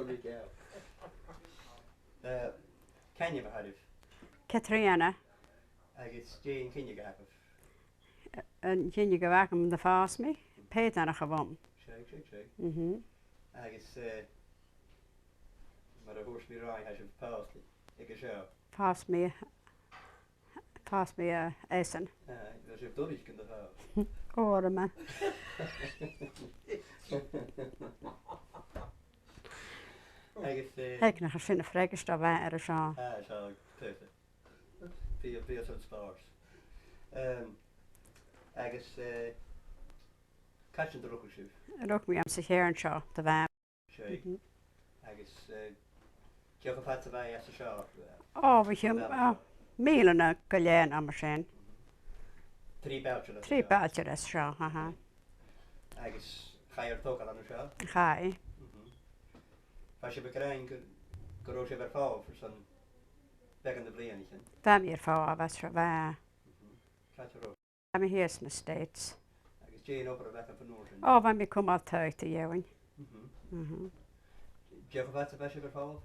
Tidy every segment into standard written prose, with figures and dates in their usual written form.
we go. Can you have Katrina. I guess Jane can you have En can you go back on the fast me? Pay it on a chabom. Shake. I guess maar horse me right has you passed ik is jou. Pass me Essen. Dat is toch niet kunnen gaan. Oh, man. Ik nog eens vinden vrekkers dat wij er zo. Ja, zo tussen. Via zo'n spaars. I guess catching the local shoe. Rook me am zich hier en zo te wij. Shake. I guess je hebt het bij als show. Oh, we gaan mielen kaljen aan machine. 3 bouchers. 3 bouchers zo, haha. I guess ga je er toch al aan de show? Ga je. Als je bekrijgt, kan je weer vallen voor zo'n wekkende bleenetje. Daar meer voor was voor wij. Gaat je ook. I'm here in the States. I guess Jane over weg van Noorden. Oh, when we come out to you. Je hebt wat als je weer vallen?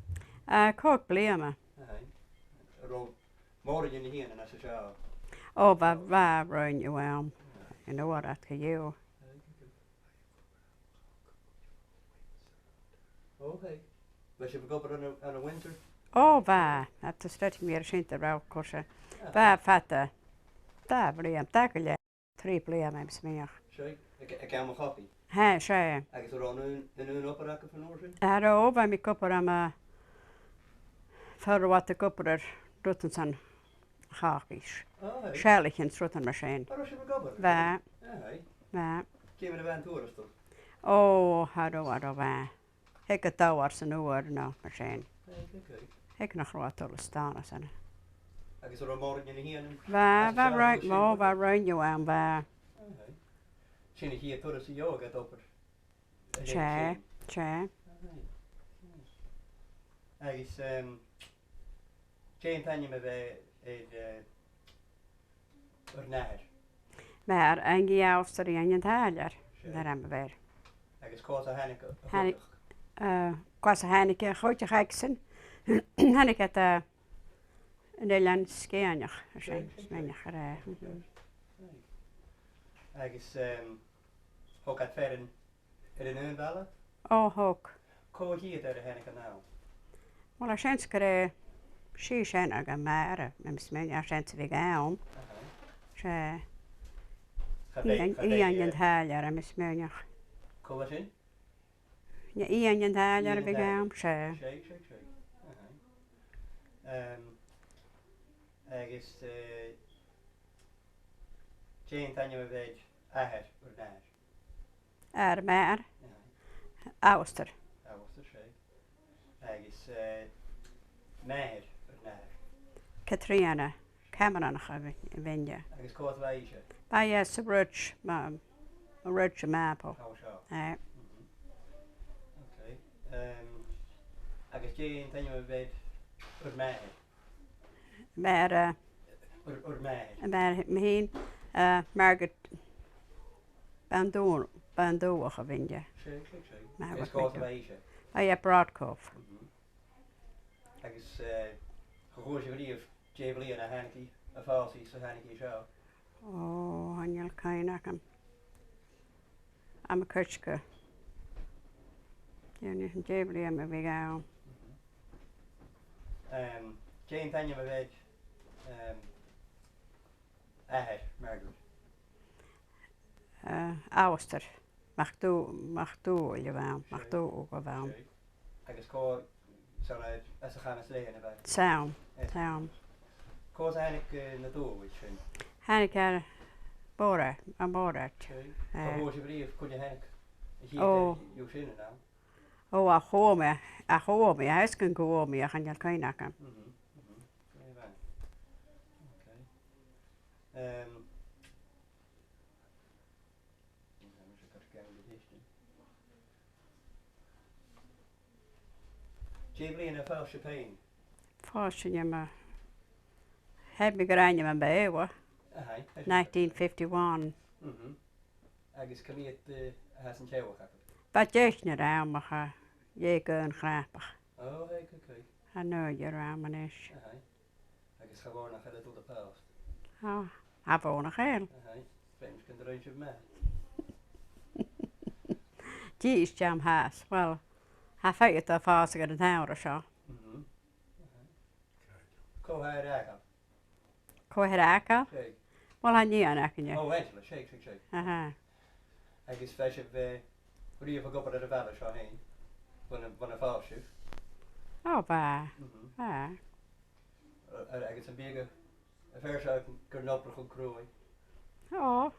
Kook blemen. Morgen in hier en als je show. Oh, waar run you well. You know what I you. Okay. Was je begonnen aan de winter? Oh, waar. Dat is dat meer zien te rouw kosten. Waar vatten. Daar bleem. Daar kun je 3 bleem hebben smeer. Sorry, ik kan me koffie. Hé, zei. Ik is er al een operakken van Noorden? Ja, oh, bij mijn kopper aan voor wat de kopper doet ons aan gaafjes. Schelijk in het machine. Waar was je begonnen? Waar. Waar. Kiemen de band toerist toch? Oh, hadden waar. Ik het touw als een uur nou machine. Ik nog wat te staan als een. Ik is er al morgen in hier. Waar run je aan waar? Zie ik hier toerist yoga op. Tja. Ik is Jane Tanya me bij Ornaar. Maar en je afster in het haler. Daar hebben we weer. Ik is Kosa Hanneke. Kosa Hanneke, goedje geksen. Hanneke het Nederland skenig. Smenig Ik is ook uit ver in de Neunballen. Oh, ook. Ko hier daar de Hanneke nou. Wel, als je het she zijn er maar, mensen als je het weer gaan. Ze. Ian het haler, mensen. Ko was in? Ja, Ian het haler weer gaan. Ze. Shake. Ik is Jane Tanya me bij Aher Ornaar. Maar. Auster. Ik is Meher Ornaar. Katrina. Cameron gaan je. Ik is Kosa Weisje. Bij je SeaBright, Rich Mabou. Oh zo. Ja. Oké. Ik is Jane Tanya me bij Ornaar. Maar mijn Margaret Bandou gewin je. Ik is Kosa Weisje. Bij je Broadcove. Ik is gehoord je of Xavier en Hanneke, een falsie, zo Hanneke zo. Oh, Hanjel Kainakam. I'm a Kutschke. Jane Xavier me weer gaan. Jane Tanya me bij Margaret. Auster. Mag toe, jawel. Mag toe ook wel. Ik is koor zo uit als ze gaan eens liggen erbij. Sound. Koor is eigenlijk naartoe, weet je. Hanneke, boren, aan boren. Gehoord je brief, kon je Hanneke. Oh. Je zinnen nou. Oh, ach, hij is kan komen, je kan je Kainakam. Xavier en een falsche pijn. Falsche je maar. Heb ik er een bij hoor. 1951. Ik is kan niet het een jouw gehad. Wat je niet aan, maar je gaan grappig. Oh, kijk. En nu je ramen is. Ik is gewoon nog heel tot de paast. Oh, heb ook nog heel. Vreemd kunt er eentje mee. Die is jam haas. Wel, hij feit dat vast in het houden zo. Ko hij raken. Ko hij raken? Shake. Wel, hij niet aan raken. Oh, eentje, shake. Aha. Ik is feestje bij. Hoe doe je voor goppen naar de vader zo heen? Van een valsje. Oh, waar. Waar. Ik is een beetje. Een vers uit een knoppig goed krooi. Oh.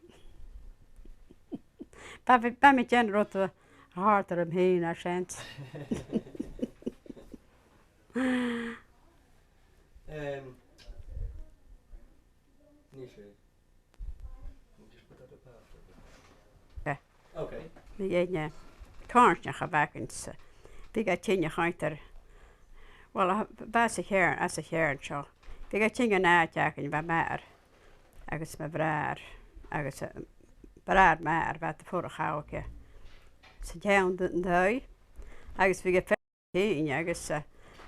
Bij met jen rotte harder omheen als het. Niet zo. Just put that up Ja. Oké. Je kaartje gebakkend. Die gaat je gaat er. Wel, als ik her zo. Die gaat je najagen bij mij. Agus mijn braar. Agus braar maar wat de vorige houke. Ze gaan de agus we get heen. Agus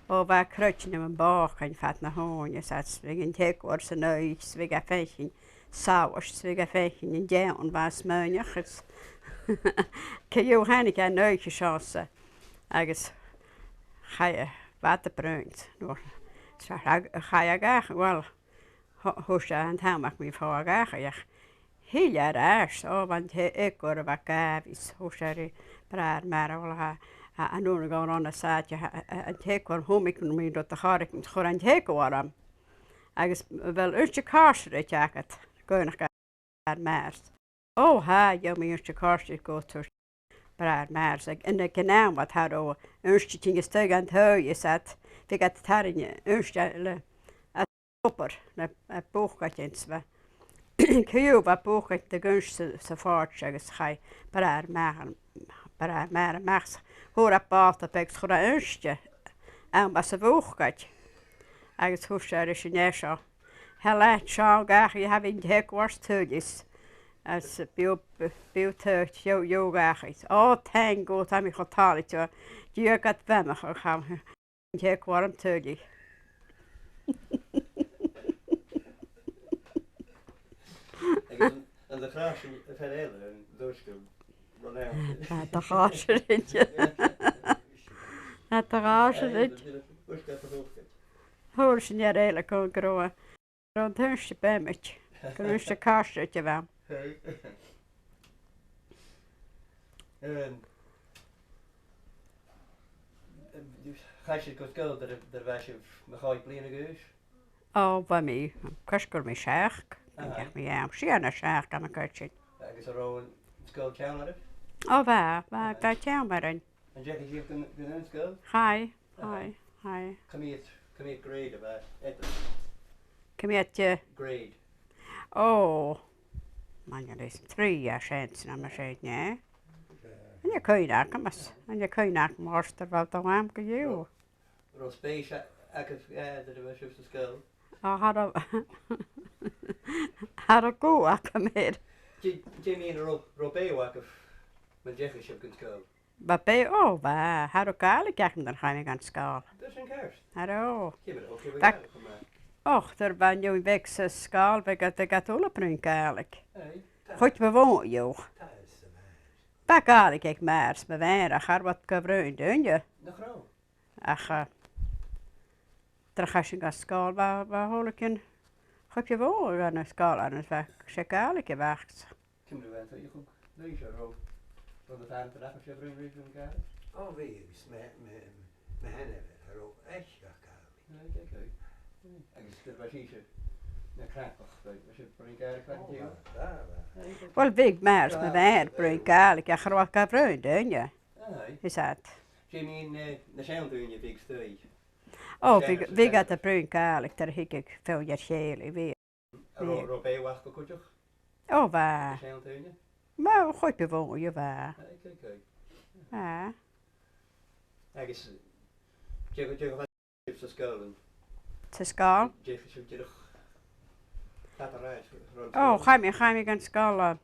waar krutje in mijn bak en vat naar hoorn. Zat we gaan tekort zijn neus. We gaan vechten. Saus. We gaan vechten in jaan was menig. Kan je gaan ik aan neusje chassen. Agus ga je wat brengt. Ga je graag wel. Hoest je aan het haar mag me voor graag. Heel erg, want ik hoor wat gavis. Hoest je praat maar wel en nu gaan aan de zaadje. En ik hoor hoe ik me dat de haar ik moet gewoon aan het horen. Agus wel eerst je kaarsen dat je het. Kun je nog maar. Oh ha, je moet eerst je kaarsen go to. Praat maar. En ik ken nou wat haar over. Eerst je dingen stuk aan het huis zat. Ik had het haar in je eerst je kopper, een boogkatje in z'n. Ik heb wat boogkatje de gunste zo voort zeggen, schij, maar hoor dat paard dat ik schoon een eerstje, en was een boogkatje. En het hoest er is niet zo. Heel laat zo graag, je hebt in de hek was thuis. Als beeld jou graag is. Oh, thank God, heb ik getaald, je gaat bij me gaan. In de hek was een thuis. En de graafje verder en doorschum. Het garageritje. Het garageritje. Hoor ze niet redelijk kon groeien. Rond huisje bemmetje. Kun je een kastje wel. Ga je het koud, daar was je me ga je plenen geus? Oh, bij mij. Kaskel me schaak. Ik me ja, zie een schaak aan mijn kutje. Ja, ik is er al een school channel. Oh, waar gaat jou maar in? En Jack is hier een school? Hi. Kom je het grade bij eten? Kom je het Grade. Oh. Man, dat is 3 jaar sinds naar me zei, nee. En je kun je daar mas. En je kun je daar master wat dan aan kun je. Roospees, ik heb dat was juist de school. Oh, had een koe aan meer. Jimmy en Robé wakker met Jack is op school. Maar bij waar had ook eigenlijk echt dan ga ik aan school. Dat is een kerst. Hallo. Je bent ook weer galig gemaakt. Och, daar ben je weg ze school, ik had alle prunk eigenlijk. Hey. Goed bewoon joh. Dat ga ik maar bewaren, ga wat gebruiken doen je. Nog groot. Ach, daar ga je naar school, waar hol ik een. Goed je woon aan de school aan het weg, eigenlijk gewacht. Kim de wens dat je goed lezen rood. Van de tijd vandaag als je vriend leest van elkaar. Oh, wie is met hen hebben ook echt gekeken. Nee, kijk. Dat was hier zo. Ja, grappig. Als je voor elkaar kwam, je. Wel big maar bewaren, prunk eigenlijk, ja, wat gebruiken doen je. Is dat? Jimmy, de zijn toen je big stage. Oh, wie gaat de prunk eigenlijk, daar heb ik veel jaar geel weer. Robé wacht ook toch? Oh, waar? De zijn toen je. Maar goed bewoon je waar. Kijk. Ja. Kijk eens. Je gaat op de school. Te school? Je zoekt je toch. Gaat er reis. Oh, ga je gaan school.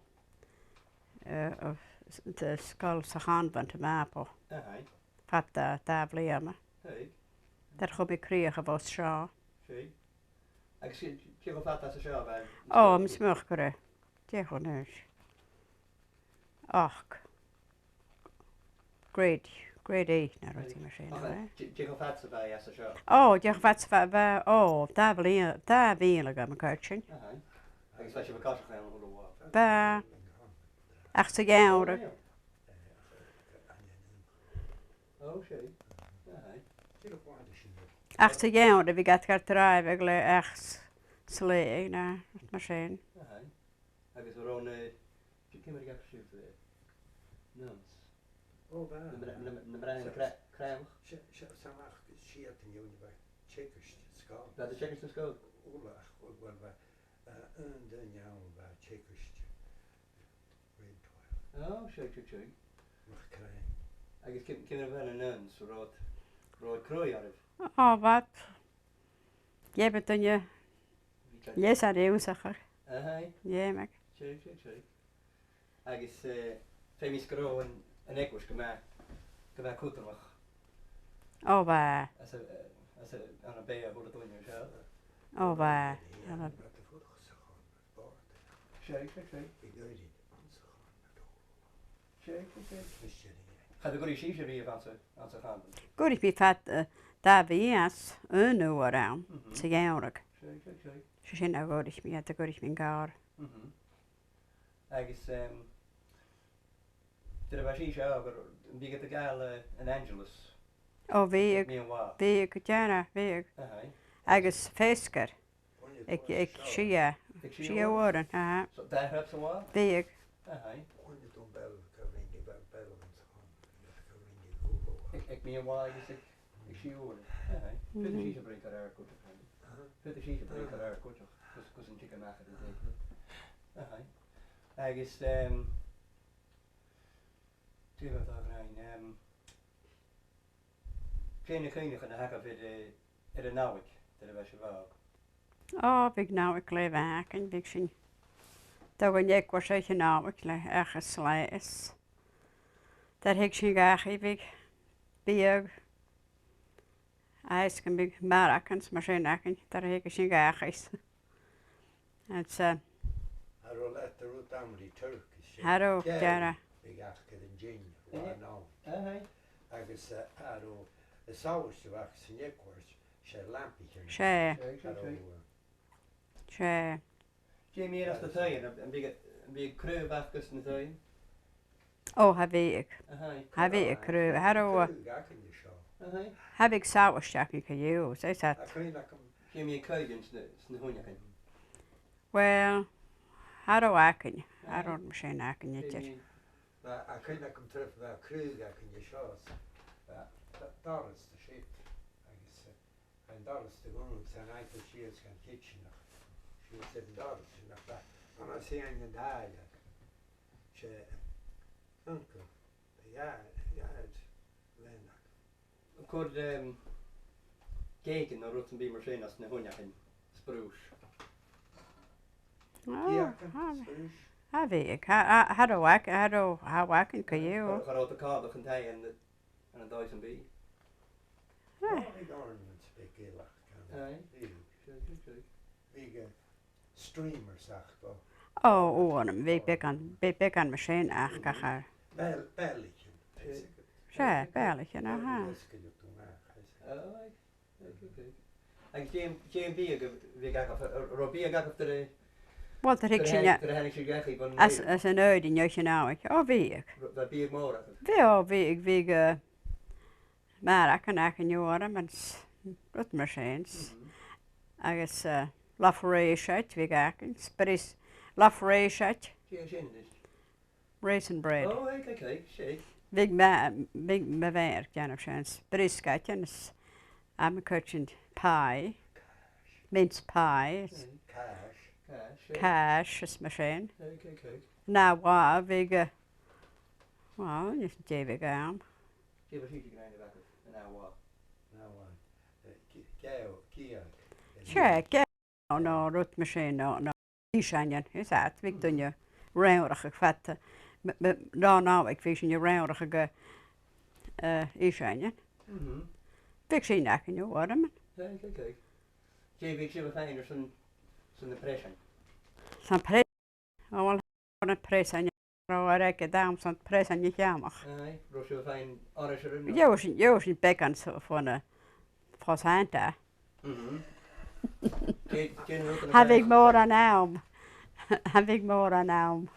De school te gaan van de Mabou. fat da bliama. Hey, Dar chub I creach bos seo. sí. Agus tí go fat as a seo bheith. O, mis mwch gore. Diolch o'n ys. Och. Grade 8 na rwyt i'n mysyn. Tí go fat sa bheith as a seo. O, diolch fat fa, o, da fi'n ag am y cwrtsin. Agus leis bh caiach an húla bhá. Ba, ach sa gawr. Ó sé. Ach sa gawr, fi gat gael draif ag le ach sle na mysyn. Agus ar ón cymryd gaf sydd nuns. O, ba. Na brenn cremch. Samach siad yn yw'n bach tseikust skál. Bad y checkers na sgol? Olach, wel ba. Dyn iawn ba tseikust. Red toil. Ó, sé. Mach krain. Agus cymryd fel y nuns roed crwy arif. O, wat. Je bent dan je. Je sa rewsachar. Je meg. Sé. Agus fémis gro yn egwys gyma cwtymach. O, ba. As a bea hwla dwi'n yw siarad. O, ba. Sé. I Goiridh Dòmhnallach. Sé. Chad y gwrdd si eisiau rif ans a chan. Gwrdd mi fat da fi as yn o arawn. Sa gawrag. Sé. Sy'n a gwrdd mi a da gwrdd mi'n gawr. Agus dyna fa si eisiau yn bygyd y gael yn Angelus. O, fi Mi yn wa. ag jana, fi ag. Agus fesgar. Ag sia. Sia waran, ha. So daar heb ze wa? Fi ag. Onye toen bel, karingi bel ons gaan. Karingi gogo. Ik mi yn wa, ik si oor. Fydd y si eisiau bryd ar ar gwtach. Fydd y si eisiau bryd ar ar gwtach. Cos yn chicken mach ar y deg. Agus, dwi'n meddwl o'r rhain, Cyn y cynnych yn y hagaf i'r nawig, dyna fe eisiau fawr. O, big naw ag le fag yn big sy'n. Da gwan ik was eich naw ag le ach y sleis. Dar hig sy'n gach I big biog. Ais gan big marakans mar sy'n acyn. Dar hig sy'n gach eis. It's Har du lärt dig ut amri turkish? haro jara. Vi gaskar en gin. Agus har du saus vak snekvars. Sjär lampichen. Sjä. Jamie er as de tuin, en big krøv afgus na tuin. O, ha vi ag krøv. Haro ha vi ag saus jakin ka ju. Så is at. Jamie er køyden sna hunjakin. Well, haro akin. Haro masyn akin ytir. A kunna kom träffa var kruga kunde köras. Dåres det shit. En dåres det går ut sen inte skies kan kitchen. She said dåres enough that. And I see en där. She uncle. Ja, Lena. Kod geken och roten blir maskin as na hunjakin. Sprush. Ha vi ag. Haro akin ka ju. Gar out de kabel kan hij en een duizend bi. Big ornaments big gilla. Big streamer sagt då. O, oanam. Vi began masyn ach gachar. Bellichen. Sjä, bærlichen, aha. En Jane vi gaf Robbie gaf de Wel, der hig sy'n ja. As yn oed yn yw'n awig. O, fi ag. Dat bier môr. Vi ag marak yn ac yn yw'r am rwt masins. Agus lafreisiat vi ag yn. Spris lafreisiat. Raisin bread. Oh, okay, shake. Big me ver, gan of sy'n. Sprisgat yn am y cwtsin pie. Mince pie. Cash is machine. Okay. Na wa vig wel, nis Xavier gaam. Give us easy grind back an hour. Sure, get no rut machine no. Ishanyan, is that vig dunje roundig fat. No, ik vies je roundig Íshainen. Big sin ac yn yw o'r yma. Kijk. Xavier, ik zie wat fijn, zo'n depression. Sa'n pres. O, wel, o'r pres yn yw o'r eg dam, sa'n pres yn yw jamach. Roos je wat fijn, alles erin. Jou is niet bekend van de Fosanta. Heb ik more aan naam. Heb ik more aan naam.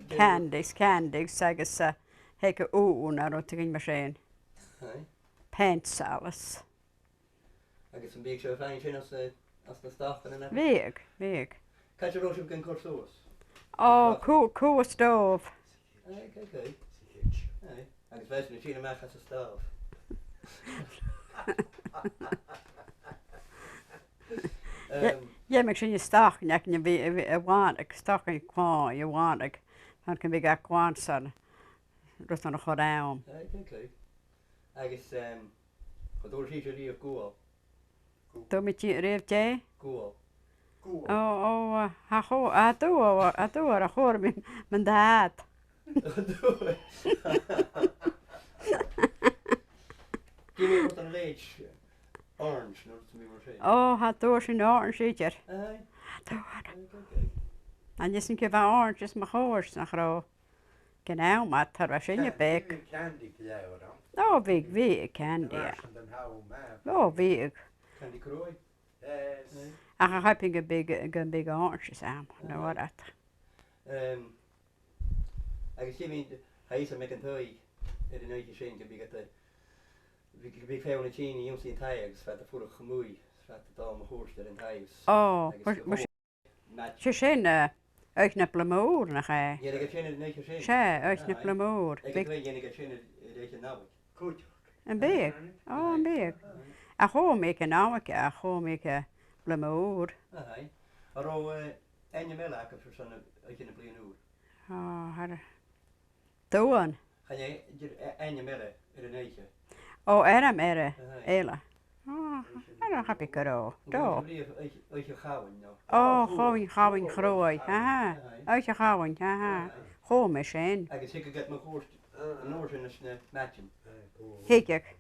Candies, zeggen ze. Hekke naar wat ik in machine. Pants alles. Ik heb een beetje zo fijn zin als de staf en dan. Week. Kan je roos op een kort soos? Oh, cool stove. Kijk. Ik weet niet, misschien maak je ze staf. Ja, maar ik zie je stak, en ik kan je wantig, stak en kwaan, je wantig. Dan kan je kwaan zijn. Dat is nog wat aan. Kijk. Ik is, door zie je die op koel. Doe met je reef jij? Koel. Dat hoor mijn daad. Give me what an age. Orange, not to be more shade. Dat door zijn orange zitjer. En je ziet van orange is mijn hoors nog groot. Genau, maar het was in je bek. Wie candy. Wie. Candy Croy. En dan heb ik een big orange samen. Nou wat dat. Ik zie me, hij is er met een toy. In de neutje schenken, ik ben veel in het chini, jongens in het huis, wat de vorige gemoei, wat het allemaal hoort er in het huis. Ze zijn uit een plamoer nog hè. Ja, ik heb geen neutje schenken. Zij, uit een plamoer. Ik weet niet, ik heb geen deze nou. Goed. Een beek. Een beek. Ik hoor me een namelijk, ik hoor me een plamoer. En je meelaken voor zo'n uit een plamoer. Toen. Ga je en je mellen in een neutje? En hem Ella. En dan heb ik er ook. Uit je gauwen nou. Gauwen groei. Uit je gauwen, Gewoon met zijn. Ik heb zeker get mijn gehoord. Een oor in een matchen. Hikik.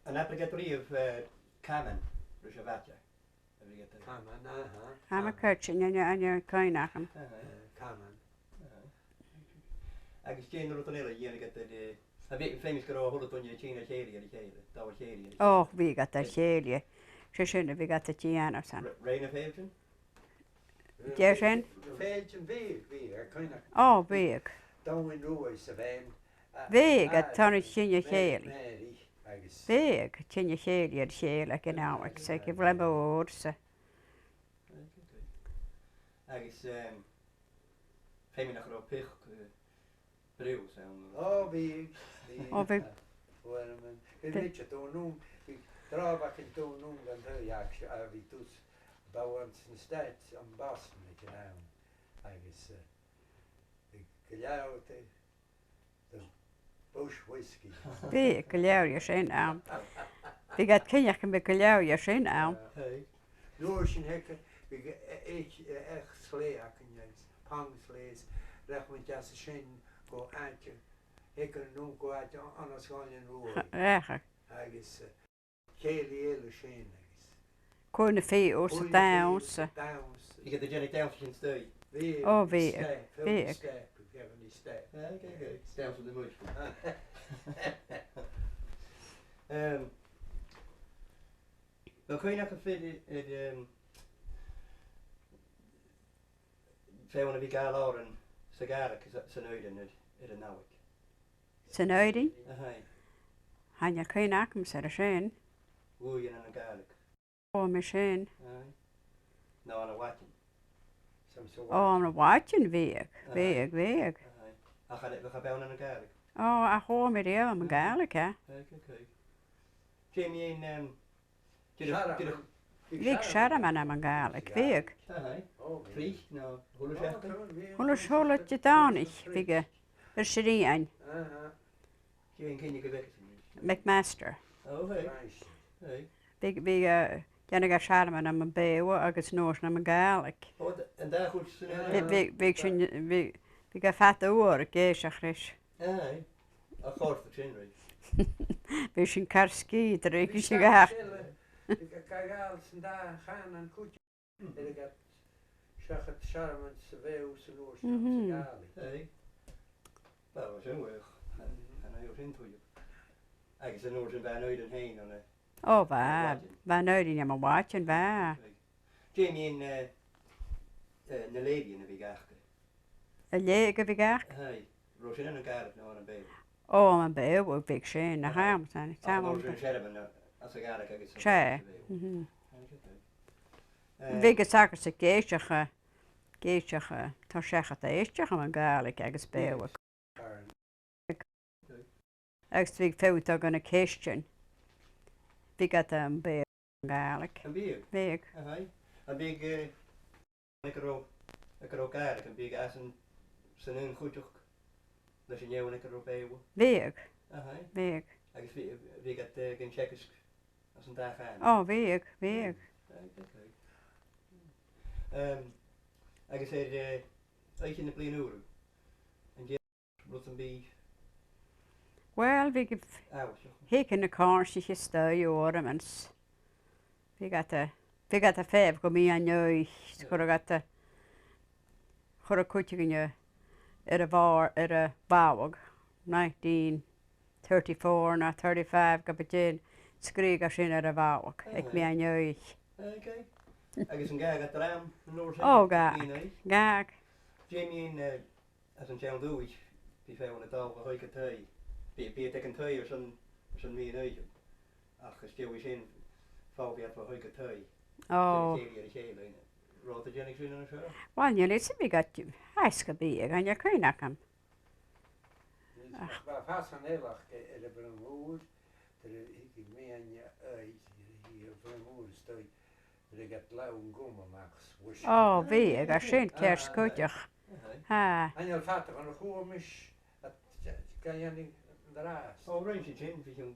En heb ik het brief kamen. Dus je weet je. Mijn kutje en je kan je nagen. Kamen. Ik is geen rotonelle, je hebt de. Ik weet famous girl hoe het on je China Xavier, dat was Xavier. Wie gaat dat Xavier? Ze zijn wie gaat dat China zijn. Rain of Haven? Jij zijn? Wie. Dan in Roos van. Wie gaat dan het China Xavier? Wie, China Xavier, genau. Ik zeg je blijven horen. Ik is famous nog op pich. Breus, wie. Ik weet je toen noem. Ik draag ik toen noem dan heel wie dus bouwen in stad aan Boston met je naam. Ik is gelauwd de Bush whisky. Wie, gelauwd je zijn naam. Wie gaat kinderen met gelauwd je zijn naam. Noorschen hekken, ik echt slee pang slees, recht met jasse schijn. Go aantje, ik kan noem go aantje, anders gaan je in roer. Echt. Hij is hele schijn. Koen de vee oors de downs. Je hebt de Jenny Towns in steun. Wie. Ik heb niet stijf. Kijk. Towns op de moed. Dan kun je nog even veel van de week aan Sigaren, zijn uiden in de nauwik. Zijn uiden? Han je kun je ook zeggen zijn. Hoe je aan een Gaelic? Misschien. Nou, aan een watje. Aan een watje week. We gaan bij aan een Gaelic. Ik hoor met heel aan een Gaelic, hè. Kijk. Jamie en Ik zeg maar aan een Gaelic, week. Vlieg, nou, hoe Hoe zal het je dan niet? Wegen, er zit een. Geen kindje weg. McMaster. Hey. Wegen, jij gaat samen aan mijn beeuwen, ik is nooit naar mijn Gaelic. En daar goed Wegen, vet oor, ik zeg eens. Een goud voor Xavier. Bhí sin carscí ar Bhí éici sin seach gach. sile, gael sy'n da chan yn cwtio. Yr ag seach at siarman sy few sy'n o'r sy'n gael. Hey. Dat was heel erg. En heel zintuig. Eigenlijk zijn oors en bij nooit een heen. Ó bha, bha nóirí am bháin bha. Jamie in na lady in the big achter. A lé go bhí gach? Hey. Rosin en een Gaelic nou aan een beetje. Ó an bé bh bhí sin na ham san Tam Rosin Sherman as a Gaelic I guess. Sé. Bhí go sagur sa géisteach tá secha éisteach am an Gaelic agus béh. Agus bhí féúta gan na céistin. Bhí an bé Gaelic. Een big. Bhí. Hey. Een big ik er ook Gaelic een big as een zijn een goed ook. Dat je nieuw en ik er ook bij. Bhí. Hey. Bhí. Agus vi gat gen checkers as an dag aan. Ó bhí. Agus er eich in de blian oer. En je moet een be Well, bhí go oud. hécin na cáirsa is stoi ornaments. Bhí a féh go mí an nuis chur a chuite gonne ar a bhar ar a báhag 1934 na 35 go begin scrí a sin ar a bhag ag mí an nuis. Okay. Agus een gag at de raam. Ó gaag. Jamie in as een child doe ik. Die veel het al hoe ik het hij. Be het een twee of zo'n meer uit. Ach, stil is in. Val weer hoe ik het hij. Ó. Rood de Jenny zien en zo. Bhain ne lei bhí gatú. Heis go bí ag an chuoineachcham. Fas an eilach ar a brenmúr, ik mé hier brenmúr stoi, er gat laun gom amachs. Ó bhí ag a sin céir scoideach. Ha. Anil fat an chumis gan janning dras. Oh, range gin vision.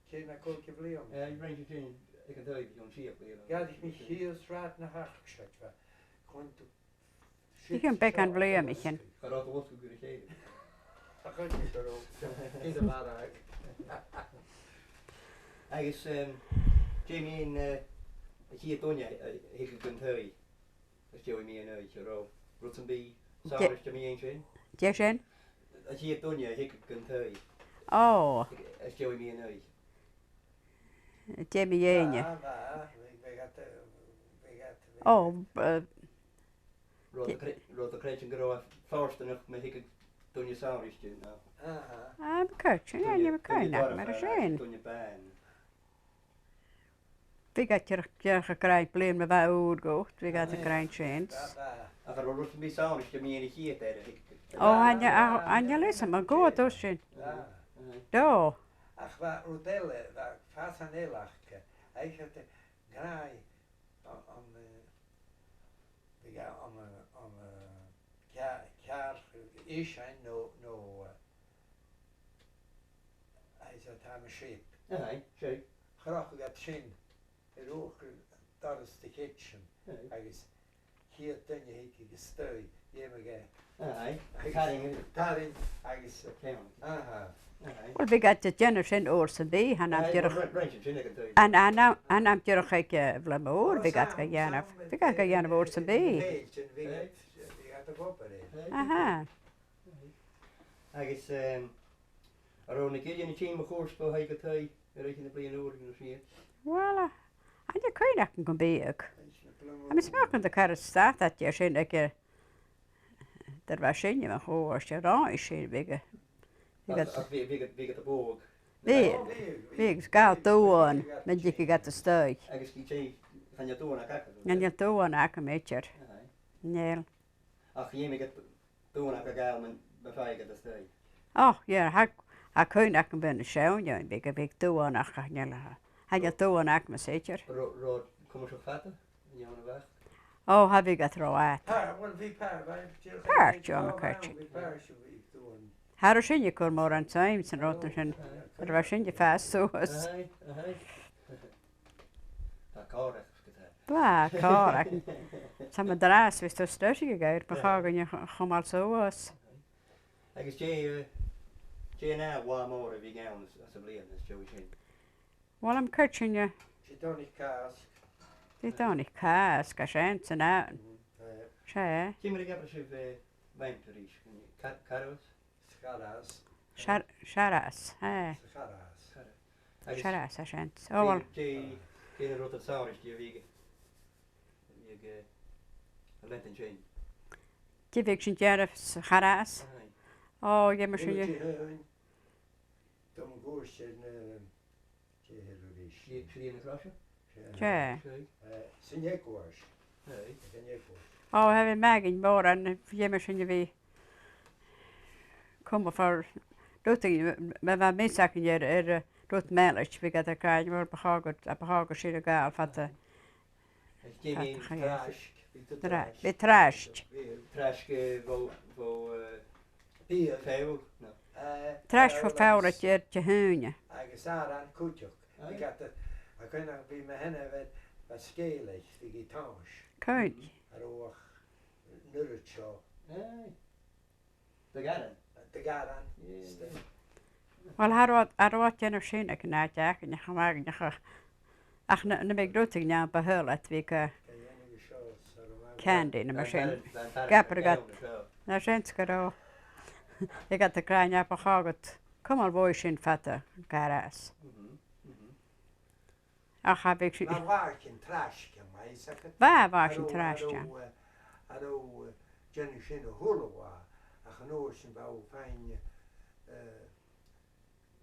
Chéna kolke bliam. Range gin. Ik kan het vision zie op weer. Ja, ik mich hier straat naar Harkschat. Konto. Ik kan bek aan bliam ik ken. Ga dat wat goed gegeven. Dat gaat niet erop. In de waarheid. Hij is Jamie in hier Tonja ik kunt hij. Dat je me een uitje ro. Rotsenby. Zou je me eens in? Dé sin? Als je Tonja ik kunt hij. Ó. Als je me een uitje. Dé mi dhéine. Ó. Rot de kretjen gro first nog met ik Tonja zou is doen nou. Ah, becuirte, ne me chuoineach mar a sin. Tonja ban. Bhí deach a graid blian me bheith úd gocht, bhí a grain sin. Ach, Rotsenby zou is me een hier tegen. Ó aine lei am ggódó sin. Dó. Ach wa rodelle, wa fas an eilachke. Eich het graai kjaar is en no hij zat aan mijn schip. Nee, zeker. Graag dat sin. Er ook daar is de kitchen. Agus hier dan je hik gestui. Je me ge. Nee, ik ga in Daarin agus camera. aha. Well bhí de déanana sin ó san bhí an am dearach ag bhla mór bhí go dhéanamh. Bhí go dhéanamh ó san bhí. Aha. Agus ar na céan tí a chóspa ha go tai ar na blian óir na fi. Well aine chuoineach an go bíag. A mis meachchan de car sta dé sin ag dar bheit sinne a chóir sé rá is sin bhí. Wie het boog. Bhí gáil dúin me dí go a stoid. Agus tí fan je toe naar kakken. An je dúin a go métear. Nél. Ach, je me get toe naar gaal men beveige de stui. Ó, ja, ha chuoineach an buna seoin bhí go bhíh dúanach neile. Ha je dúanach me sétear. Rood, kom er zo vatten? In jouw weg? Ó, ha bhí go ráit. Páirt me chuirte. Har sinne chu mór an taim san ráta sin ar bheit sinne feúas. Tá cáireach go. Bá cá Tá drás vis tú stoisi go gaiir ba cháganne chomáil súas. Agus dé Jana Wamora began as a blame as Joey Shin. Well, I'm coaching you. She don't eat cask. They don't need cask, I shan't and out. She, Kimmer Gabrish of Venturish, Caros, Scaras. Sharas, eh? Scaras. Sharas, I shan't. Oh, well, Jay wrote a Saurish, you a Lenton chain. Division Jerry's Sharas. Oh, you must you. Dom Gorsh and Jeherish. She in Russia? She. Sinjekwash. Oh, have a magging more and you must you come for doing my missing year rot mellish we got a kind more behager she a gal fat the be trashed. Trash vo fail. No. Trash for foul at year to hoon. I guess I kujuk. I got the I couldn't be my hen of it, but scale the guitar. Could. I don't Nurcho. The garden. The garden. Well, I wrote you seen a can jack and you have ach na big routing now behul at we candy in the machine. Gapper got na shenskaro. You got the crying up a hogot. Come on, voice in fatter, garas. Ach, have ik Maar waar je trash kan mij zeggen. Waar was je trash kan? Ado Jenny Shinno Hulawa. A genoos bouw fijn.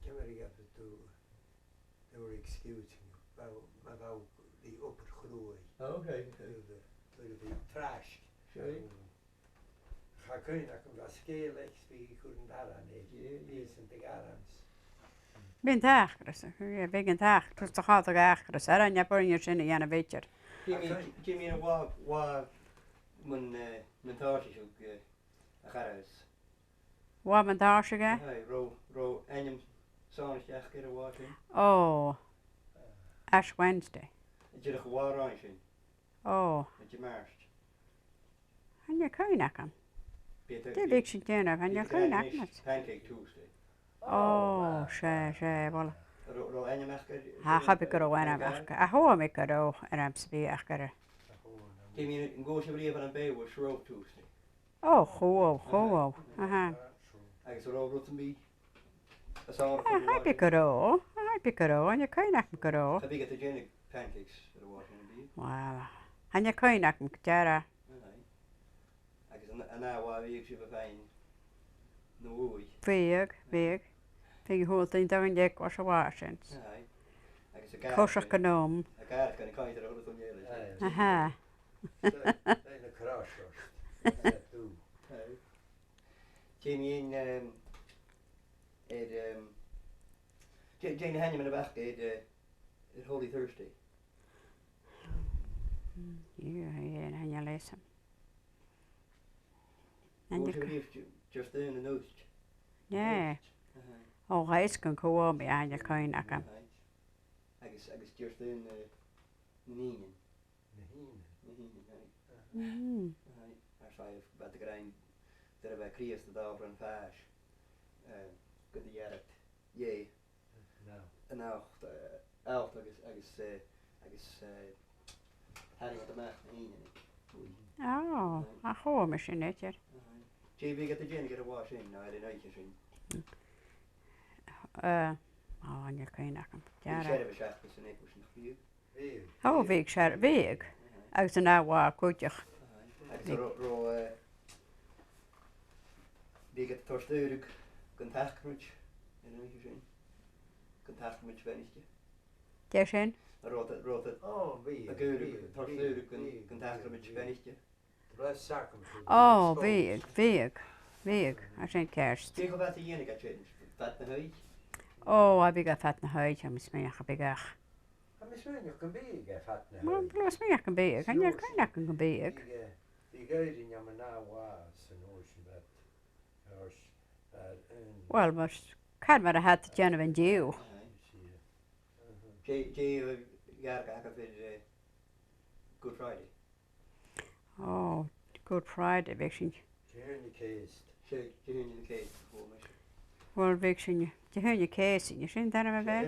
Kimmer gaat het toe. They were excusing bouw die oppergroei. Okay. De trash. Ga kun je dat skele wie couldn't have aan is in de garans. Been tackers, yeah, big and tack. Just a hot acres. I don't know your shin and a bitcher. Jimmy a wa when mentage ook a garas. Woman Tarshiga? Ro enim sonnish a watching. Oh, Ash Wednesday. It's a war ranching. Oh, It's a marsh. and you're going to come. The big shit dinner, and you're going to Pancake Tuesday. Oh, she, well. Ro enim I have a girl when I'm back. I hope I go and I'm speaking. Jimmy go to believe on Bay was Shrove Tuesday. Oh, ho. I guess Ro wrote to me. I pick it all, and you're going to go. I think the genic pancakes for the washing be. Wow. And you're going to go. I guess an hour we actually find no Big. Big whole thing down there, wash a washing. I guess a guy. Kosher canome. A guy can kind of hold on yellow. Aha. In the crash. Jamie in Jane Hanyman in the back at Holy Thursday. Yeah, and you listen. And you just doing the nose. Yeah. Oh, he's going to go on behind your coin. I guess just doing the Neen. That's why I've got the grind that I've created the dog and fash. Good the yarret. Yay. And now, I guess, having the math Neen. Oh, I hope machine it. JB get the gin get a wash in. No, I didn't know you should. Oh, and you're kind of Oh, big share, big. I was an hour, could you? Big at the Torsturig, Contactmich, and you should. Contactmich Veniste. Jashin? I wrote it. Oh, big. A good Torsturig and Contactmich Veniste. Oh, big. I think cares. Take about the Yenik at change. Fat the height. Oh, I big a fat na height, I'm smee a big ach. I'm assuming you can be fat now. Well, plus me I can big, and you're kind of can big. The Goiridh Dòmhnallach was an ocean that Well, but can't matter had the genuine Jew. Jay, Garga, Good Friday. Oh, Good Friday, Viction. Journey case. Jay, in the case before me. Wel big sin de hunne case in sin dar ma bel.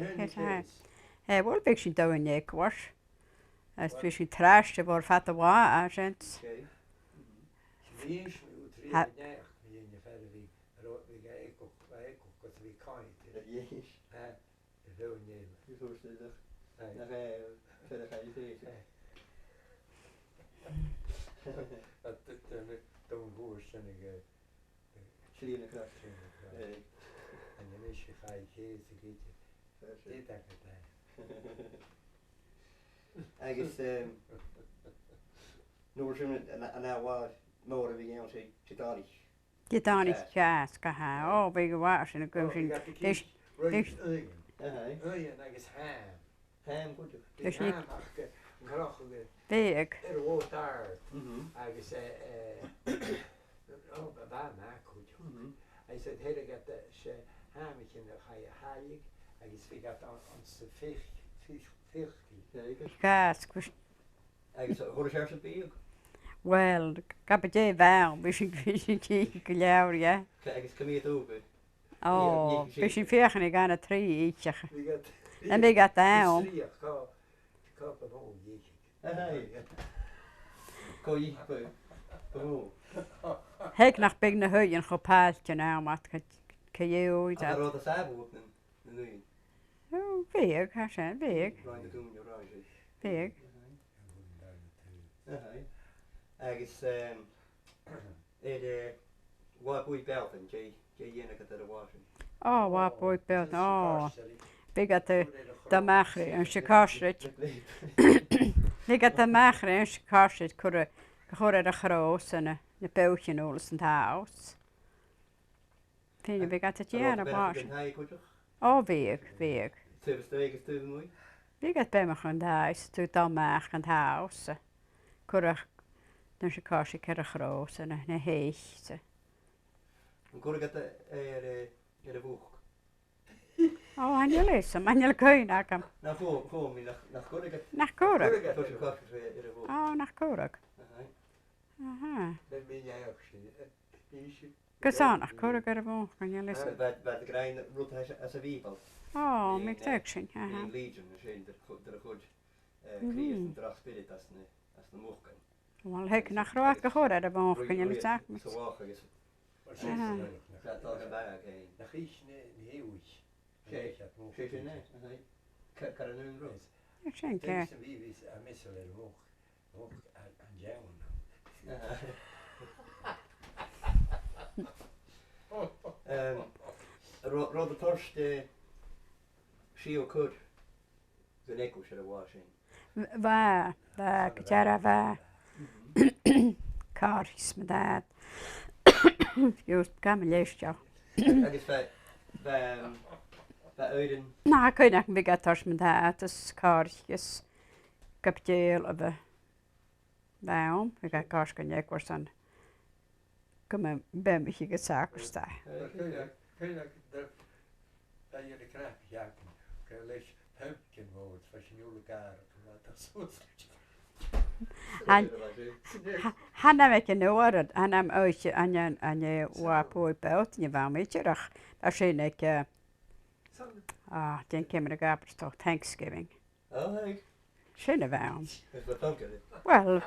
Wel big sin da in ekwas. As fishing trash de bor fat wa agents. Víns út rí neach mí in fer vi vi eko got vi kaint. Yes. Zo neem. Je voorstelt dat verder ga je feesten. Dat boer zijn ik Chilene kracht. en je mis je ga je geest gietje. Dit heb ik Agus nuair sin an áhá mór a bhí an sé chitálich. Gedanig gas ga ha. Oh, big wa sin a go sin. agus ham. Ham goede. Dus niet- Grachige Big. wo daar agus ba ma goed. Hij zei hele get se hametje ga je haig agus vi gat aan se fichti. Gas kus. Agus hoor sé an bí. Well, kapje wel, bisschen gelauw, ja. Agus cumí óga. Oh, bisschen vegan ik aan het tree eetje. Vi gat En we got down. Kap ho je. Có dhí bu. Hek nach big na huyen gepaaltje nou, mat keo Dat dat. rá a sabú op nu. Oh, big, ha sen, big, Ráin a gúm rá. big. Agus bhá buí beltan dé dhéana go ar a bhásin. Oh, wat boy built. Oh, big at the machre en shikashrit. Big at the machre en shikashrit kure kure de groos en de peutje noles in het huis. Vind je big at het jaar op was. Oh, big, big. Tuvis de week is mooi. Big at bij me gaan huis, toen dan maar het huis. Kure dan shikashrit kure groos en een hechte. En kon ik het in de boek. Oh, en je leest hem, en je kun je naar hem. Nou, voor me, naar kon ik het. Naar Korek. Tot je kastjes weer in de boek. Oh, naar Korek. Aha. Dat ben jij ook zien. Gezaan, naar Korek er boven, kan je lezen. Bij de grein roet hij als een wiebel. Oh, met teksten. Aha. In Legion, dus in de goed kreeg een draag spirit als de mocht. Wel, ik naar groot gehoord er boven, kan je lezen. Zo wagen is. Aha. Dat al erbij heen. Dan gies je heel iets. Zeker nee. Kan er nu een rood. Ik denk, Wie is aan misselen hoog aan jou. Rod de torst Shio Kud. De neko should have washing. waar, Jara, waar. Karis met dat. Juist, kan me lezen, ja. Dat is bij Uiden. Nou, kun je nog een beetje tors met dat, dus karsjes. Ik heb het heel even. Waarom? Ik ga kars kan je ook dan. Kom maar, ben een beetje gezaken staan. Kun je dat je de krijgt, ja. Kun je lees pumpkin woord, als je nu elkaar dat zo. Han heb ik een oor, han heb uitje aan je wapooi buiten, je warm beetje terug. Dat zie ik, denk ik met de gabels toch Thanksgiving. Oh, hey. Schöne warm. Is dat pumpkin? Well.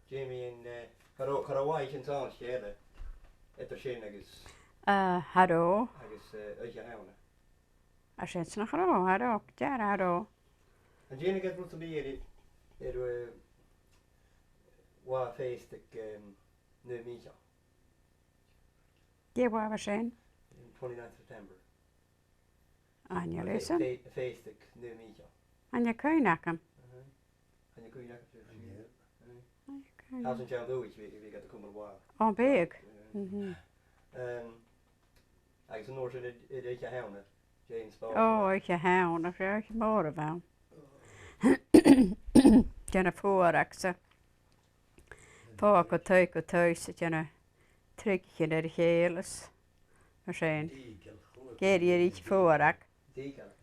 Jamie en Hawaii in town schelen. Het er schön agus. Hallo. Agus uit je houden. Als je het nog hallo, ja, hallo. En Jamie gaat moeten be waar feest ik nu Micha. Die waar we zijn. 29 September. Aan je lezen. Feest ik nu Micha. Aan je kun je nakken. En je kun je nakken. Als een jaar doe wie gaat er komen waar. Oh, big. Eigenlijk nooit in het je houden. James Bond. Oh, ik je houden, dat is je moeder wel. Jana voorakse. Voor ik thuis, jana trekje naar de geles. We zijn. Geer je iets voorak. Diegel.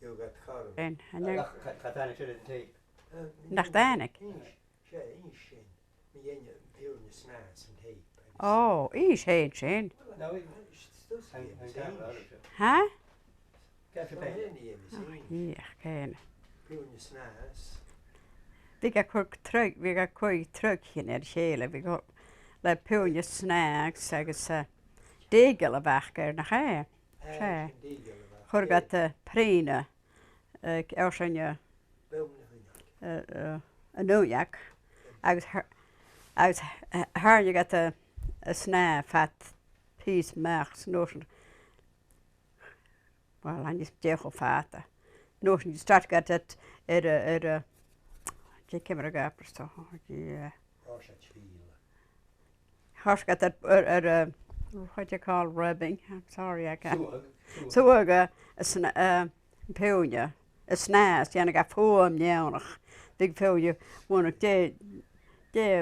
You got caught. En nu Gaat daar niet zullen tape. nach danig. Shin. Me yen you snaps and tape. Oh, is heet sin. Nou, Still een camera. Ha? Kijk je pijn. Hier, ken. Pure snaps. Vi ga koi tryggen er hele. Vi går la punja snacks agus degel vacker nach he. Sche. Horgat prina. Elsanja nojak. Agus har you got a snap fat piece mars notion. Well, and just jego fata. Notion you start got it je kommer gapers to. Yeah. Harsh got that what you call rubbing. I'm sorry, I can't. So a peonia, a snaas, jana got form jaunach. Big feel you want to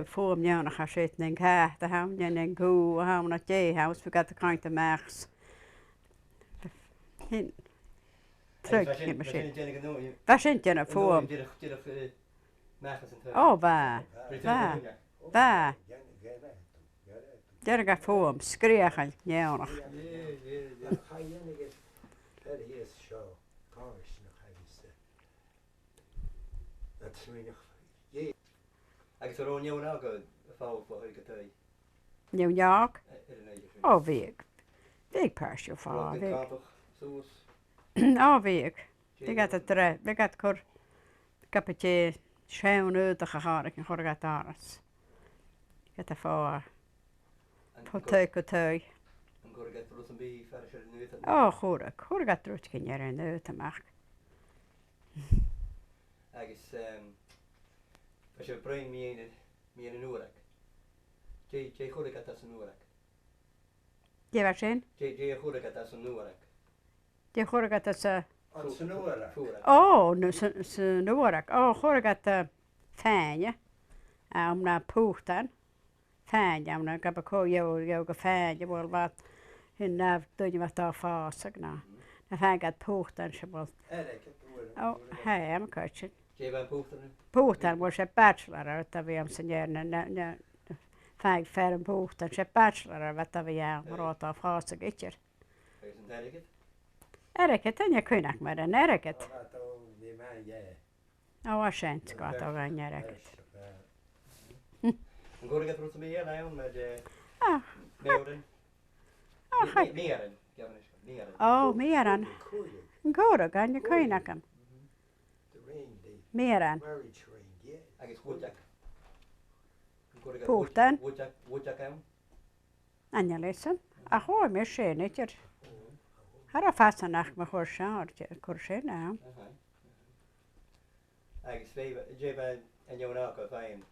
form jaunach a shit and cat the ham and go how not jay house we got the kind of max. Truk in machine. Fashion jana form. Oh, va. Jana got form, skriachal jaunach. Ik zou gewoon jou ook een fout voor ik het New York? Oh, big partial for big. Oh, big. They got the they got cor capite schoon uit de gehaar en gorgataras. Get the for potato. Oh, gorgat rutkin er en uit te maken. Als je bruin meer in een oorlog. Je goed gaat als een oorlog. Je wat zijn? Je goed gaat als een oorlog. Je goed gaat als een oorlog. Oh, nu een oorlog. Oh, goed gaat fijn, ja. Om naar poeten. Fijn, ja, om naar kapako jou fijn, je wil wat. En daar doe je wat daar vast, nou. Dan fijn gaat poeten, je wil. Oh, hey, I'm coaching. Je bent poeten. Puhutaan, kun se bachelor, että vi amsen järnen fäg färden puhutaan, se bachelor, että vi ruotaa faasag itcher. Ereket, en jag kunnak med den, ereket. Ja, vad skönt ska att ha en ereket. Går det att prata med er med Meuren? Meren. Oh, meren. Går det, kan jag kunnakan. Meren. Puhutaan. Anja Nilsen. Ahoi, me sen itcher. Har fast nach me horshaan, kursen na. Je bent en jou ook fijn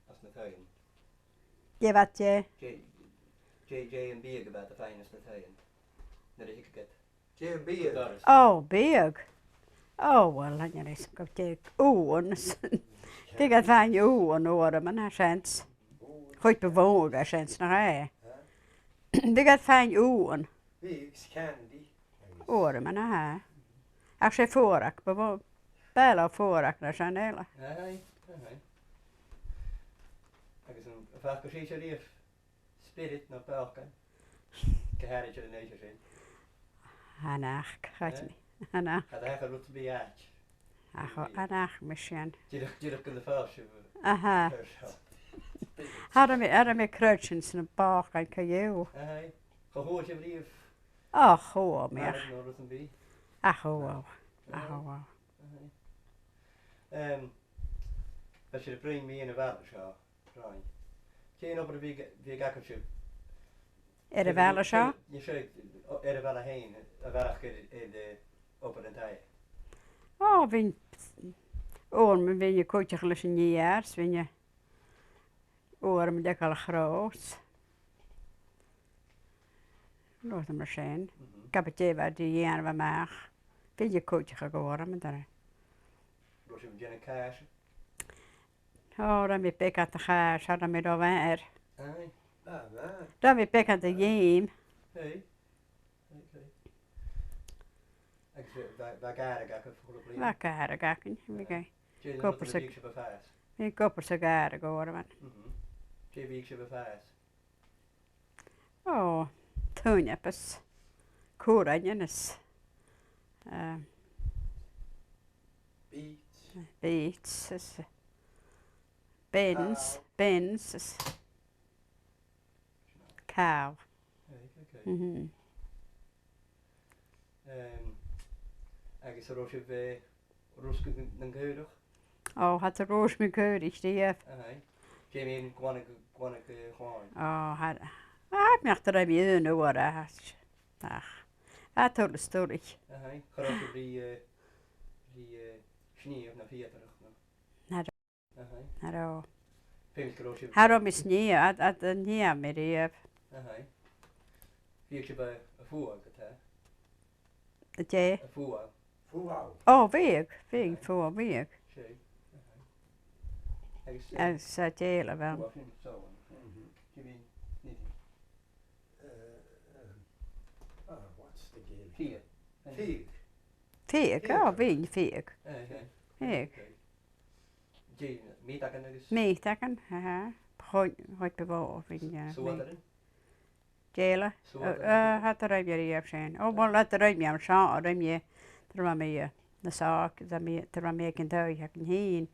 als met huien. Je wat je? J en Big about the finest met huien. Dat ik het. J en Big. Oh, Big. Oh, well, Anja Nilsen komt je oons. Die gaat van je oon horen, maar naar schijnt. Goed bewogen, schijnt naar hij. Die gaat van je oon. Big's candy. Oren, maar naar hij. Als je voorak, bella voorak naar zijn hele. Nee. Ik is een vaak precies hier spirit naar pelken. Gehaald je de neus in. Hanach, gaat niet. Hanach. Gaat hij gaan rotten bij uit. Hanach, misschien. Je kan de vaasje. Aha. Hadden we kruidjes in de bak en kajou. Nee. Gehoord je brief. Ach, hoor meer. Ach, hoor. Als je de pring mee in de water zou draaien. Ken je nog wat wie gakkertje? Er de water zou? Je zegt er de water heen. Er water in de open en tijd. Oh, ben je kootje gelus in je jaars, ben je oren met al groot. Nog een machine. Ik heb het je wat die jaren van mij. Ben je kootje geworden met daar. Was je met een kaas? Oh, dan ben ik aan de gaas, dan ben ik alweer. Nee. Dan ben ik aan de jeem. Nee. Ik Waar gaar ik ook voor de Waar gare gakken. Jay Koper de sig- week op fast. Vi koppar så gare går man. Jay week op fast. Tunjappas. Kuranjanes. Beats. Beats. Bens. Cow. Okay. Agus a rois bheith rusca na gcúireach. Had de roos me Goiridh die. Jamie gwannig chláin. Had me achter hem je nu waar ach. Dat hoort de story. Chroch die sníomh na fiatarach. Haro. Féimis go rois Haro mis nie at de nie meer die. Bhíodh si bheith a fuá go tá. De je. A fuá. Fuau. Vig voor vig. sé. As sa jela wel. Fuá fin sáin. Jamie ní. What's the game? Fia. Fig. Vig, vig. Vig. Jay, meet agan agus. Meetaken, Hooit bewoog in So wat erin? jela. Had er je zijn. Maar laat er je aan staan, er je er maar mee de zaak, dat me er maar mee kan thuis hebben heen.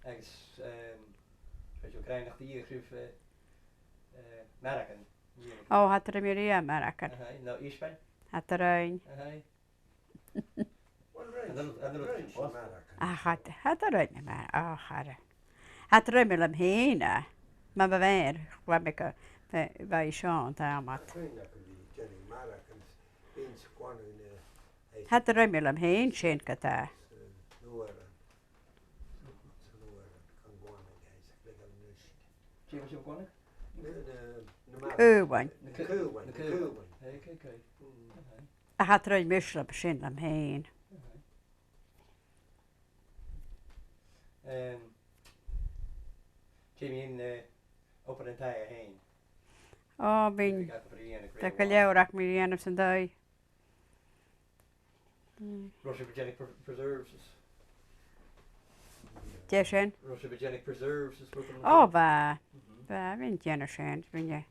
Agus weet je krijg die hier schreef merken. Had er meer je merken. Nou is fijn. Had er een. Had er een maar. Had er meer hem heen. Maar we weer, wat ik bij Sean daar mat. Had er meer hem heen, schenkt daar. Kuwan. Had er een misle bezin hem heen. Jamie in open en taaie heen. Ben. Dat kan jou raak meer aan op zijn dag. Russian preserves. Jeshen. Russian preserves is wat. Waar ben je zijn, ben je.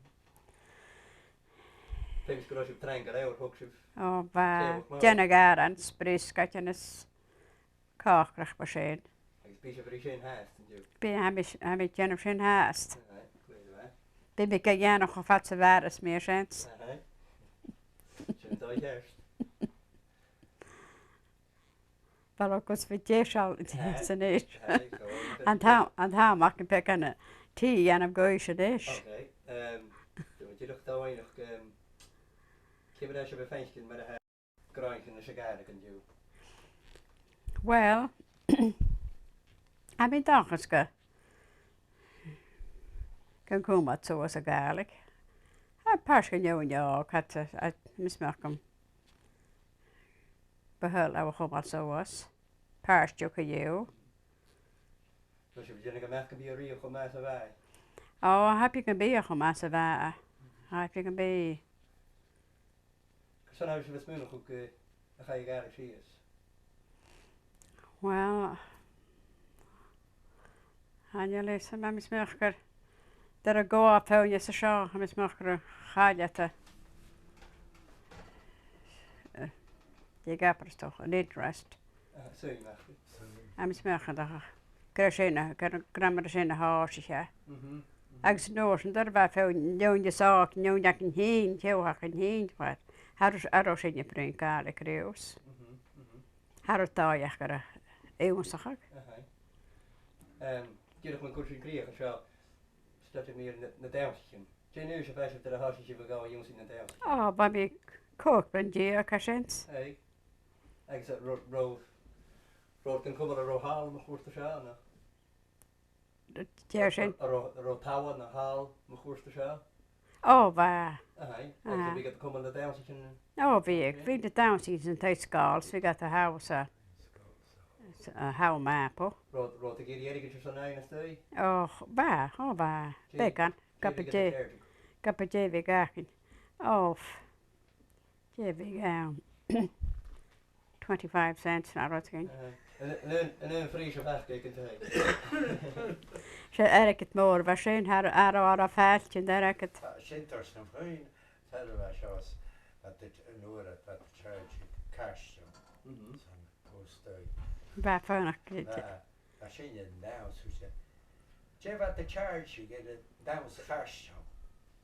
Famous Russian trein gaat hoekje. Waar Jenna Garan spriskatjenes kaakrig bezin. Ik speel voor geen haast. Ben ik Jenna zijn haast. Ben ik jij nog of wat ze waren meer zijn. Zijn dat juist. Wel ook als we Jesal zijn is. En hij maakt een beetje tea en een goeie is. Oké. Wat je nog daar nog geef het als je bij fijntje met een kruintje en een sigaar kan doen. Wel, ik ben dankens kan komen zoals een Gaelic. Een paar jaar ik had mismerken behouden we gewoon zoals. Paar stukken jou. Dus je begint een merken bij Rio van mij wij. Heb je een bier gemaakt waar? Heb je een bier? Zo nou als je wat nog ook dan ga je Gaelic zien. Wel, en je leest met mismerker. Dat go op hoe je ze zo mismerker gaat je je gaat er toch een interest. Zo je mag. En mismerker dat krijg je in de huis ja. Als noos en daar waar veel je zaak je kan heen je kan heen wat. Har in je print Gaelic reus. Har daar je kan eeuwen zag ik. Je nog een kursus krijgen zo. Dat je meer naar Duitsje. Je nu is je vijf op de huisje we gaan jongens in de Duitsje. Bij mij kook ben je kashens. Hey. Ik zeg rood kan komen naar Rohal nog goed te gaan. Ja zijn. Rotawa naar Haal nog goed te gaan. Waar. Ik heb komen naar Duitsje. We de Duitsje in thuiskaals. We got the house. How map. Rood ik hier ergens zo naar stay. Waar. Bekan. Kapje we gaken. Yeah, big 25 cents na rotting. En een Friese wegkijken te She erket mór, var sin har ara fæltje der erket. Sintars na bhhain fel seos at nuair at charge cash san postoi. Ba fánach. A sin downs who said, Jeff at the charge you get it downs cash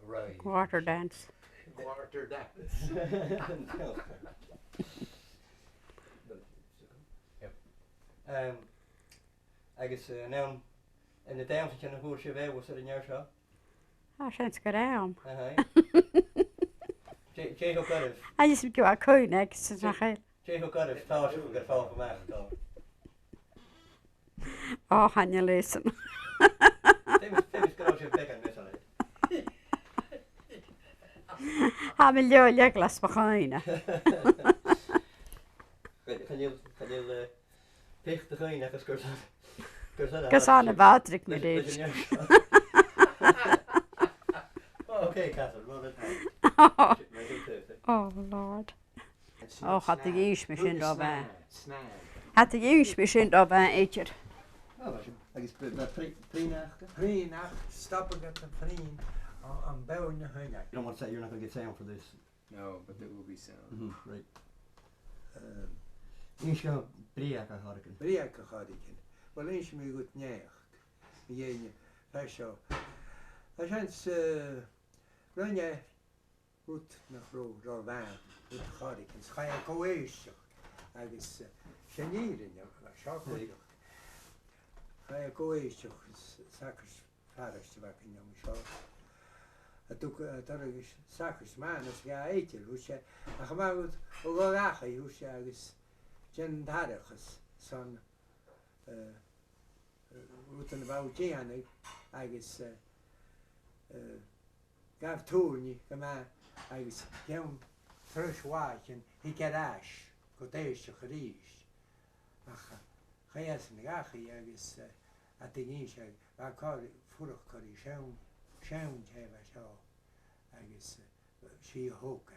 right. Quarter dance. Quarter dance. Agus now in the downs in the horse you was it in your shop? Sin go raam. Jay ho got it. A is go a coin ex na chail. Jay ho got it. Thought you could fall from that. Oh, han je lezen. Famous girls you pick on this on it. Ha me leo leglas begonnen. Kan je pick the coin dat is Gus aan de Patrick met dit. Okay, Catherine, roll it out. Oh Lord. Oh, had de jeans machine daarbij. Snag. Had de jeans machine daarbij eetje. Oh, I guess pre-nacht. Pre-nacht, stopping at the preen on bouwen je hunne. You don't want to say you're not going to get sound for this. No, but there will be sound. Right. You should go Briaka harken. Briaka harken. Wel eens me goed necht. Jeetje, dat zo. Als je run je goed naar groot door waan, goed harken. Ga je koeisje. Agus genieren je, schak goed. Ga je koeisje, zakkers vader te wakken je schak. Dat is zakkers man, als je eten, hoe je, en gemaakt wordt, hoe ga je, hoe je agus gendarches, zo'n wat een boutje aan ik, agus gaf toernie, maar agus geen terug wachten, ik heb ash, koteisje gericht, ach, ga je eens naar gachi, agus at de niche, waar kan vorig kan je schoon hebben zo, agus zie je ook,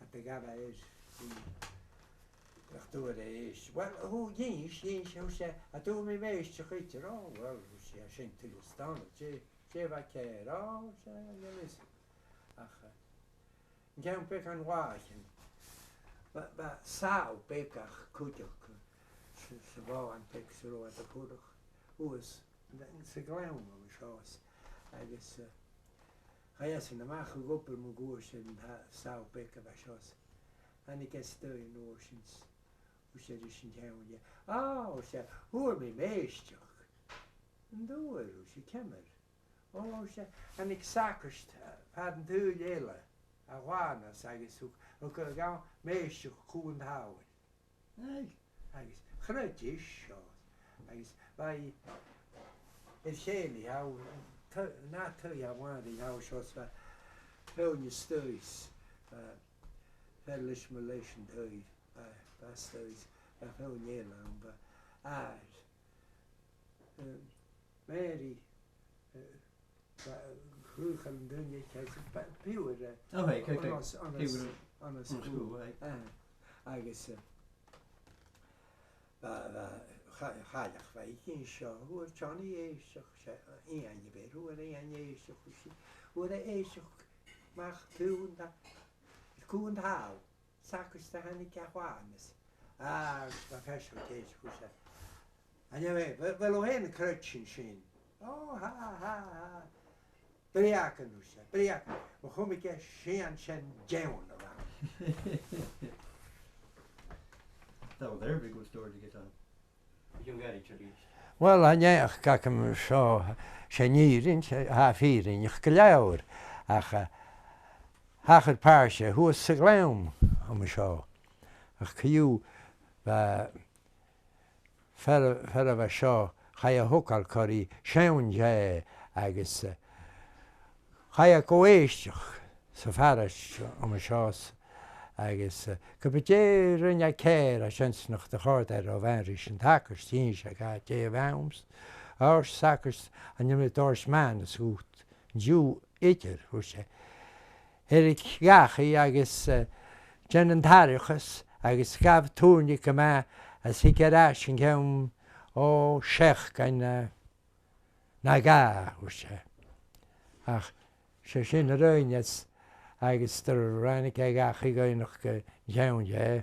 at de gaba is. Ach doe de is. Wel, hoe jeens, hoe ze, a doe me meest gitter, oh, wel, hoe ze, schenk te staan, je wat keer, oh, ze, je wist. Ach, ik heb een pek aan wagen. Maar zou pekach, kutjak, ze wou aan pek, ze rood de kudig, hoe is, ze glauwen, zoals, dus, ga je ze naar mij gegoppen, mijn goers, en zou peken, zoals, en ik heb steun in oceans. Hoe ze dus in town, oh, ze, hoe me meestje. En door, hoe ze kemmer. Oh, ze, en ik zakerst, hadden de hele, awana, zei ik zo, we kunnen gaan meestje goed houden. Nee, hij is groot is zo. Hij is, wij, het geen, hou, na te jou die hou zoals we, heel je stuis, Fellish Malaysian Toy, Bastos, veel Nederland, maar Mary, vroeger en doen je kijkt, puur, on a school, I guess, ga je wij geen show, hoe Johnny is, een je weet, hoe een je is, hoe de is, mag doen dat. Koen hou, zakkers te gaan ik jaarwaardes. Dat is wat deze goed zegt. En je weet, we willen een krutje zien. Oh, ha. Briaken nu zeg, briaken. We gaan een keer zien jouwen around. That was every good story to get on. You got each other. Wel, en jij kijk hem zo, genieren, vieren, je gelauwer. Hacher paarse, hoe is ze gleum, om zo. Ach, kieuw, verder was zo, ga je ook al curry, schoon jij, agus, ga je koeistig, zo verder, om zo, agus, kapitein run je keer, als je nog de goud er of aanrischen takkers, zien je gaat je waaums, als zakkers, en je met oors man is goed, juw eter, hoe ze. Ik ga, agus Jen an tarichas, agus gaf túrni go me as hi gerás an ceam ó sech gan na gá ú se. Ach, se sin a roinas agus tar rannig ag ach i gainach go ceann je.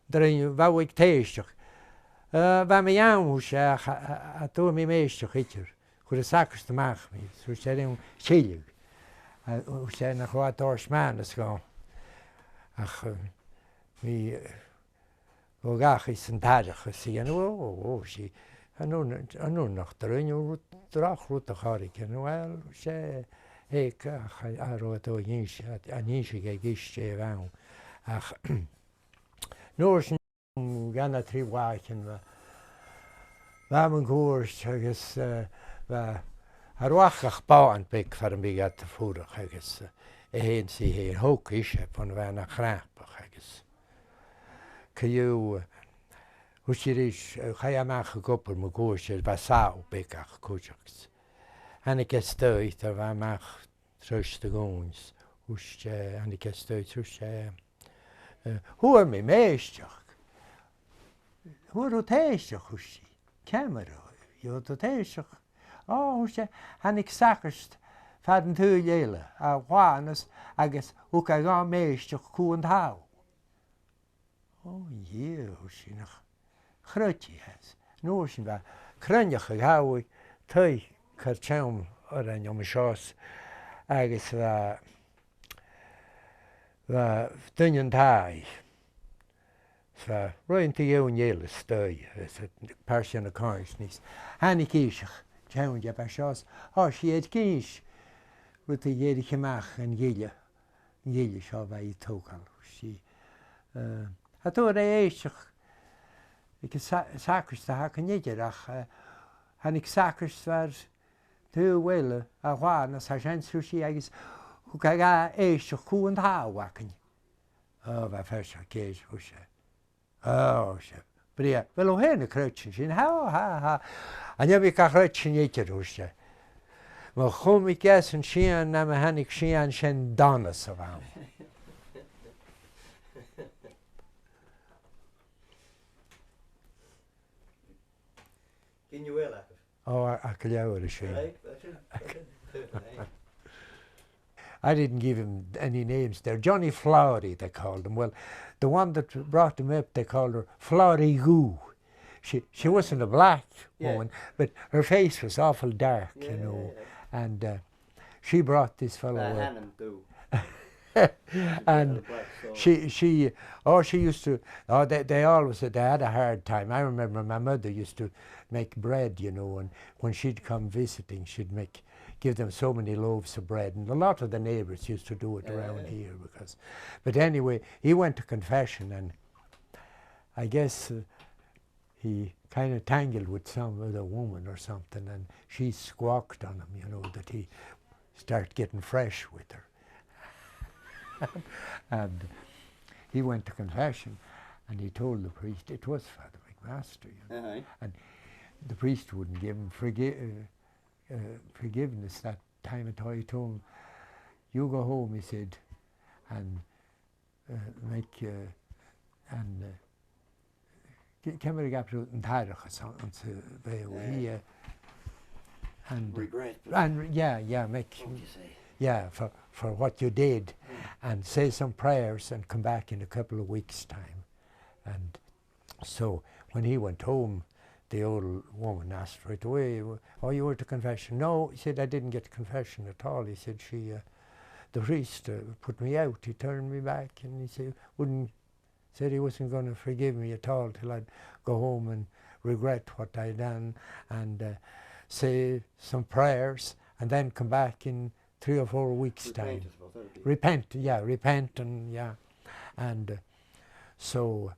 Dar ein bhaig téisteach. Bha mé anú se a tú mí méisteach itir, chur a sacrst amach mí, sú sé un sílig. Ú sé nach chuá smána gá. Ach, mí ó gacha san tairecha sí an sí anú nach dar inú drachrút a cháric an bhil sé éic aró ó níos a níos ag giste bhán. Ach, nuair sin ganna tríháin bhe an gúirt agus arhaachach báin bec far an bígad a fúrach agus héon sí héir hóca ise fan bheith nach chrápach agus. Cyú hús ríis chaamach a gopur mo gúir sé bhe sáú becach cúteachs. Hanna gestúit a bheith amach trús de gúns hús hanna gestúit trús sé. Húar mé méisteach. Húar ó téisteach húsí. Camera, jo to téisteach. Hús sé hannig sacrst fad an tú léile a bhánas agus hú a gá méisteach cún thá. Dhé hús sí nach chruití hes. Nuair sin bheith crunneach a gháig tuig chur team ar an am seás agus duine táid. Roinnta dhéann éile stoi persin a cáins níos. Hannig íiseach teann de seás siad cíis rut a dhéidir amach an ghiile seo bheith í tógáil sí. A tú éisteach ag sacrst a hacha nidir ach hannig sacrst war tú bhile a bhána sa seansú sí agus chu ga éisteach cún táhacan. Bheith ferse céis ú sé. Se brí bhfuil ó héna cruitin sin ha. A nebhí a chruitin éitir ú sé. Má chumí gas an sian na a hanig sian sin dána sa bhám. Can you will after? I could leabhar a sin. I didn't give him any names there. Johnny Flowery, they called him. Well, the one that brought him up, they called her Flowery Goo. She wasn't a black woman, but her face was awful dark, you know. Yeah. And she brought this fellow up. And she used to, they always said they had a hard time. I remember my mother used to make bread, you know, and when she'd come visiting, she'd give them so many loaves of bread, and a lot of the neighbours used to do it around here because. But anyway, he went to confession, and I guess he kind of tangled with some other woman or something, and she squawked on him, you know, that he start getting fresh with her. And he went to confession, and he told the priest it was Father McMaster, you know, and the priest wouldn't give him forgiveness that time at all. He told him, "You go home," he said, "and Kemmer gap to Tarachas on the and regret. And make for what you did, and say some prayers and come back in a couple of weeks' time." And so when he went home, the old woman asked right away, "Oh, you were to confession?" "No," he said, "I didn't get to confession at all." He said, the priest put me out. He turned me back, and he said he wasn't going to forgive me at all till I'd go home and regret what I'd done and say some prayers and then come back in 3 or 4 weeks' time. Repent, and so.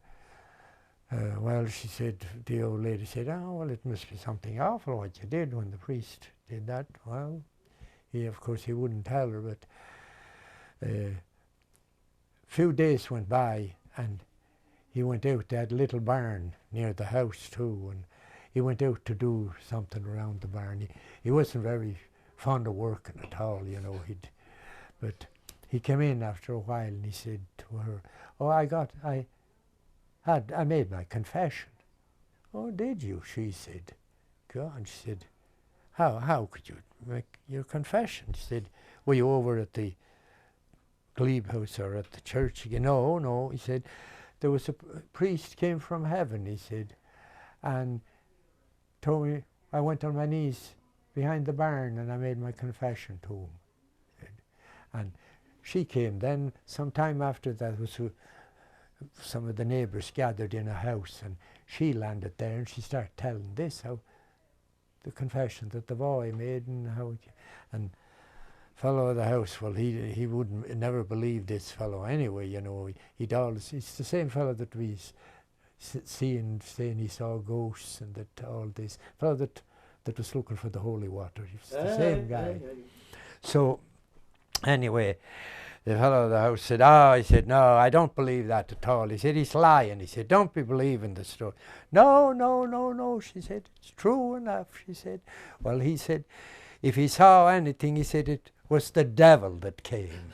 Well, she said, the old lady said, "Oh, well, it must be something awful what you did when the priest did that." Well, of course, he wouldn't tell her, but a few days went by, and he went out. They had a little barn near the house, too, and he went out to do something around the barn. He wasn't very fond of working at all, you know, but he came in after a while and he said to her, "Oh, I made my confession." "Oh, did you?" she said. "God," she said, how could you make your confession?" She said, "Were you over at the glebe house or at the church again?" No, he said, "There was a priest came from heaven," he said, "and told me I went on my knees behind the barn and I made my confession to him." And she came then, some time after that, some of the neighbours gathered in a house, and she landed there and she started telling this, how the confession that the boy made, and how, and fellow of the house, well, he wouldn't never believe this fellow anyway, you know. He'd always, it's the same fellow that we saying he saw ghosts and that all this fellow that was looking for the holy water. He was the same guy. So anyway, the fellow of the house said, he said, "No, I don't believe that at all." He said, "He's lying." He said, "Don't be believing the story." No, she said, "It's true enough," she said. Well, he said, if he saw anything, he said it was the devil that came.